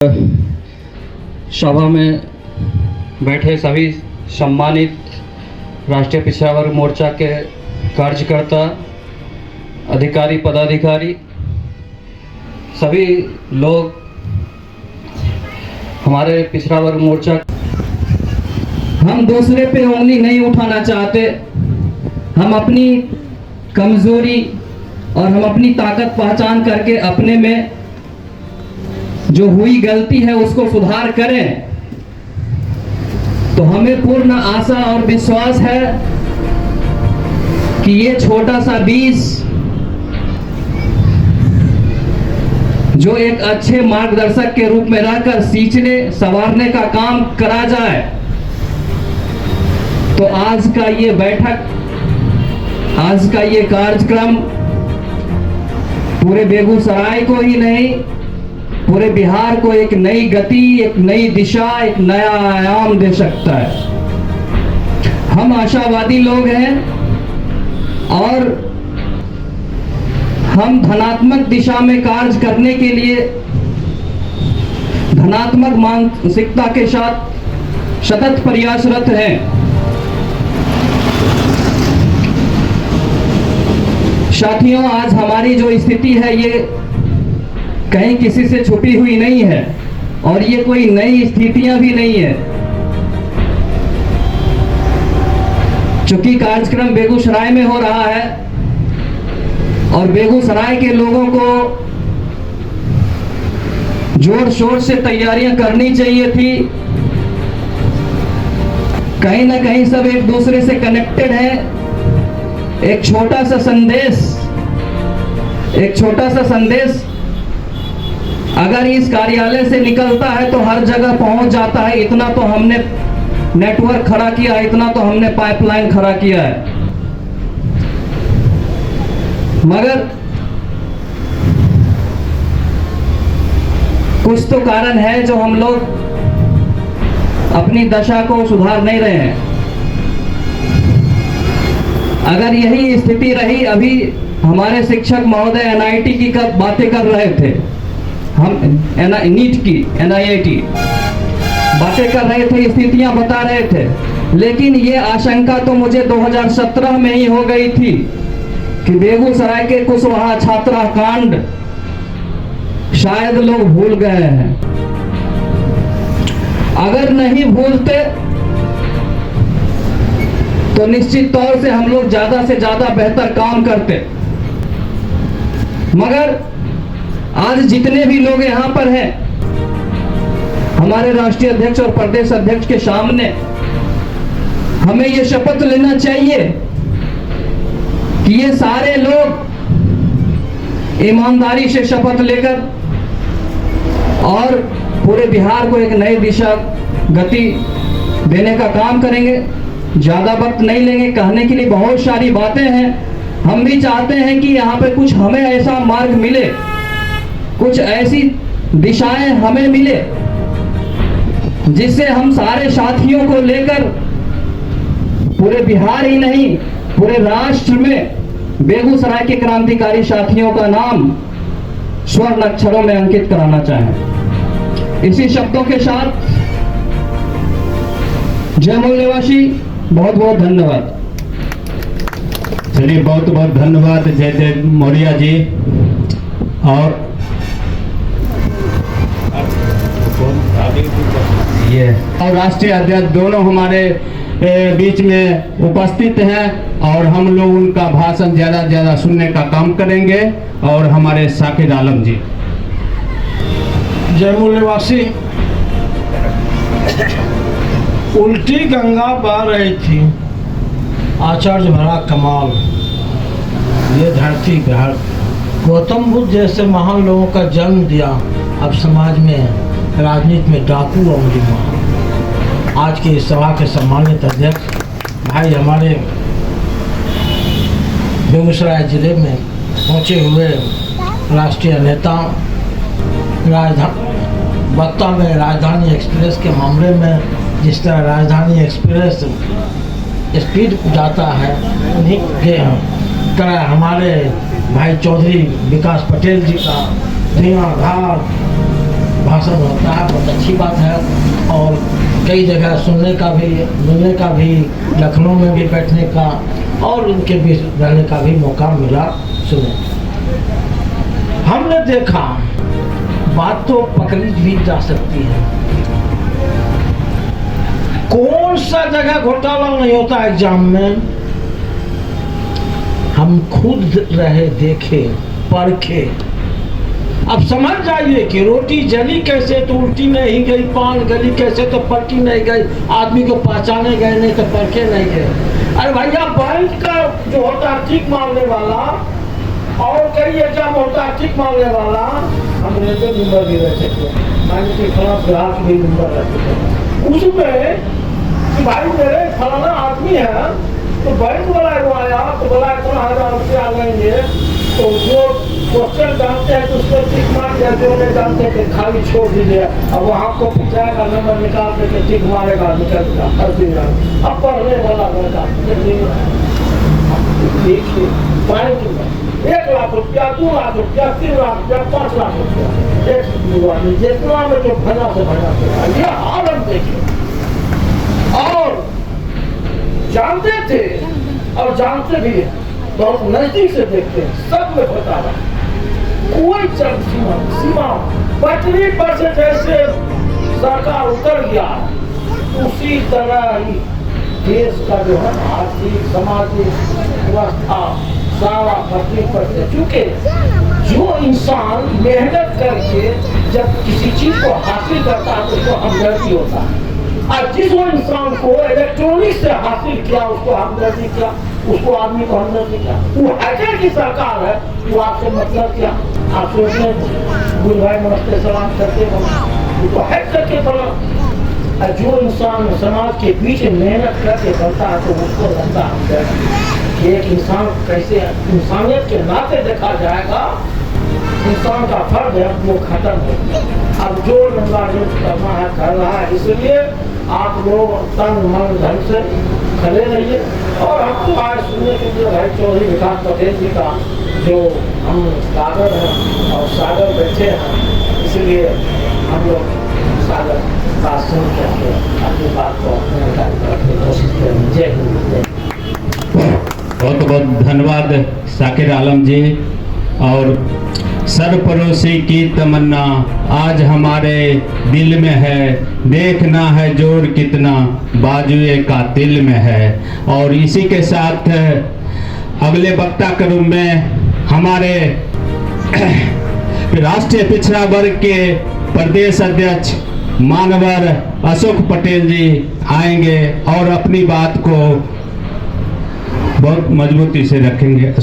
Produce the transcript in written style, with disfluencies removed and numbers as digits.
सभा में बैठे सभी सम्मानित राष्ट्रीय पिछड़ा वर्ग मोर्चा के कार्यकर्ता, अधिकारी, पदाधिकारी, सभी लोग, हमारे पिछड़ा वर्ग मोर्चा, हम दूसरे पे उंगली नहीं उठाना चाहते। हम अपनी कमजोरी और हम अपनी ताकत पहचान करके अपने में जो हुई गलती है उसको सुधार करें। तो हमें पूर्ण आशा और विश्वास है कि ये छोटा सा बीज जो एक अच्छे मार्गदर्शक के रूप में रहकर सींचने संवारने का काम करा जाए, तो आज का ये बैठक, आज का ये कार्यक्रम पूरे बेगूसराय को ही नहीं, पूरे बिहार को एक नई गति, एक नई दिशा, एक नया आयाम दे सकता है। हम आशावादी लोग हैं और हम धनात्मक दिशा में कार्य करने के लिए धनात्मक मानसिकता के साथ सतत प्रयासरत हैं। साथियों, आज हमारी जो स्थिति है ये कहीं किसी से छुपी हुई नहीं है और ये कोई नई स्थितियां भी नहीं है। चूंकि कार्यक्रम बेगूसराय में हो रहा है और बेगूसराय के लोगों को जोर शोर से तैयारियां करनी चाहिए थी। कहीं ना कहीं सब एक दूसरे से कनेक्टेड है। एक छोटा सा संदेश अगर इस कार्यालय से निकलता है तो हर जगह पहुंच जाता है। इतना तो हमने नेटवर्क खड़ा किया है, इतना तो हमने पाइपलाइन खड़ा किया है। मगर कुछ तो कारण है जो हम लोग अपनी दशा को सुधार नहीं रहे हैं। अगर यही स्थिति रही, अभी हमारे शिक्षक महोदय एनआईटी की बातें कर रहे थे, हम नीट की NIIT बातें कर रहे थे, स्थितियां बता रहे थे, लेकिन ये आशंका तो मुझे 2017 में ही हो गई थी कि बेगूसराय के कुशवाहा छात्रा कांड शायद लोग भूल गए हैं। अगर नहीं भूलते तो निश्चित तौर से हम लोग ज्यादा से ज्यादा बेहतर काम करते। मगर आज जितने भी लोग यहाँ पर हैं, हमारे राष्ट्रीय अध्यक्ष और प्रदेश अध्यक्ष के सामने हमें ये शपथ लेना चाहिए कि ये सारे लोग ईमानदारी से शपथ लेकर और पूरे बिहार को एक नई दिशा, गति देने का काम करेंगे। ज्यादा वक्त नहीं लेंगे, कहने के लिए बहुत सारी बातें हैं। हम भी चाहते हैं कि यहाँ पे कुछ हमें ऐसा मार्ग मिले, कुछ ऐसी दिशाएं हमें मिले जिससे हम सारे साथियों को लेकर पूरे बिहार ही नहीं, पूरे राष्ट्र में बेगूसराय के क्रांतिकारी साथियों का नाम स्वर्ण अक्षरों में अंकित कराना चाहें। इसी शब्दों के साथ जय मूल निवासी, बहुत बहुत धन्यवाद। चलिए, बहुत बहुत धन्यवाद जय जय मौर्य जी। और राष्ट्रीय अध्यक्ष दोनों हमारे बीच में उपस्थित हैं और हम लोग उनका भाषण ज्यादा से ज्यादा सुनने का काम करेंगे। और हमारे साकिर आलम जी। जय मूल निवासी। उल्टी गंगा बह रही थी, आचार्य भरा कमाल, ये धरती बिहार। गौतम बुद्ध जैसे महान लोगों का जन्म दिया, अब समाज में, राजनीति में डाकू और महान। आज के इस सभा के सम्मानित अध्यक्ष भाई, हमारे बेगूसराय जिले में पहुंचे हुए राष्ट्रीय नेता, बत्ता में राजधानी एक्सप्रेस के मामले में जिस तरह राजधानी एक्सप्रेस स्पीड जाता है, उन्हीं के तरह हमारे भाई चौधरी विकास पटेल जी का धीमा धार भाषण होता है, बहुत अच्छी बात है। और कई जगह सुनने का भी, मिलने का भी, लखनऊ में भी बैठने का और उनके बीच रहने का भी मौका मिला सुने। हमने देखा बात तो पकड़ी भी जा सकती है, कौन सा जगह घोटाला नहीं होता एग्जाम में। हम खुद रहे, देखे, परखे। अब समझ जाइए कि रोटी जली कैसे तो उल्टी नहीं गई, पान गली कैसे तो पलटी नहीं गई, आदमी को पहचाने गए नहीं तो परखे नहीं गए। अरे भैया बैंक का जो होता है ठीक मांगने वाला और कई एग्जाम होता है ठीक मांगने वाला, अंग्रेजों नंबर भी रह सकते, बैंक के खिलाफ ग्राहक भी नंबर रह सकते। उसमें कि भाई मेरे फलाना आदमी है तो बैंक वाला वो आया तो बोला 1000 रुपया लेंगे, तो जो क्वेश्चन जानते हैं तो उसको टिक मार दिया, जो नहीं जानते थे खाली छोड़ दीजिए। अब वहाँ को पूछाएगा, नंबर निकाल के टिक मारेगा, निकल जाएगा, हर दिन। अब पढ़ने वाला लड़का देखिए बैंक में 1 लाख रुपया, 2 लाख रुपया, 3 लाख रुपया, 5 लाख रुपया एक जितना में जो भला से भला ये हाल हम देखिए। और जानते थे और जानते भी बहुत नजदीक से देखते हैं, सब में घोटाला, कोई चल सीमा पटरी पर से जैसे सरकार उतर गया उसी तरह ही देश का जो है आर्थिक सामाजिक व्यवस्था सारा पटरी पर से। चूंकि जो इंसान मेहनत करके जब किसी चीज को हासिल करता है तो उसको हमदर्दी होता है, और जिस वो इंसान को इलेक्ट्रॉनिक से हासिल किया उसको हमदर्दी किया, उसको आदमी को हमदर्दी किया। वो हैकर की सरकार है, वो आपसे मतलब क्या, आप सोचने गुरु भाई नमस्ते सलाम करते हो, वो तो हैक करके बना। जो इंसान समाज के बीच मेहनत करके बनता है तो उसको लगता है कि एक इंसान कैसे इंसानियत के नाते देखा जाएगा, इंसान का फर्ज है वो खत्म हो। अब जो नंबर करना है कर रहा है, इसलिए आप लोग तन मन धन से खड़े रहिए। और हमको आज सुनने के लिए भाई चौधरी विकास पटेल जी का जो हम सागर हैं और सागर बैठे हैं, इसलिए हम लोग सागर बात सुन करके अपनी बात को अपने कोशिश करेंगे। जय हिंद। बहुत बहुत धन्यवाद शाकिर आलम जी। और सरपरोशी की तमन्ना आज हमारे दिल में है, देखना है जोर कितना बाजुए का दिल में है। और इसी के साथ अगले वक्ता क्रम में हमारे राष्ट्रीय पिछड़ा वर्ग के प्रदेश अध्यक्ष मानवर अशोक पटेल जी आएंगे और अपनी बात को बहुत मजबूती से रखेंगे।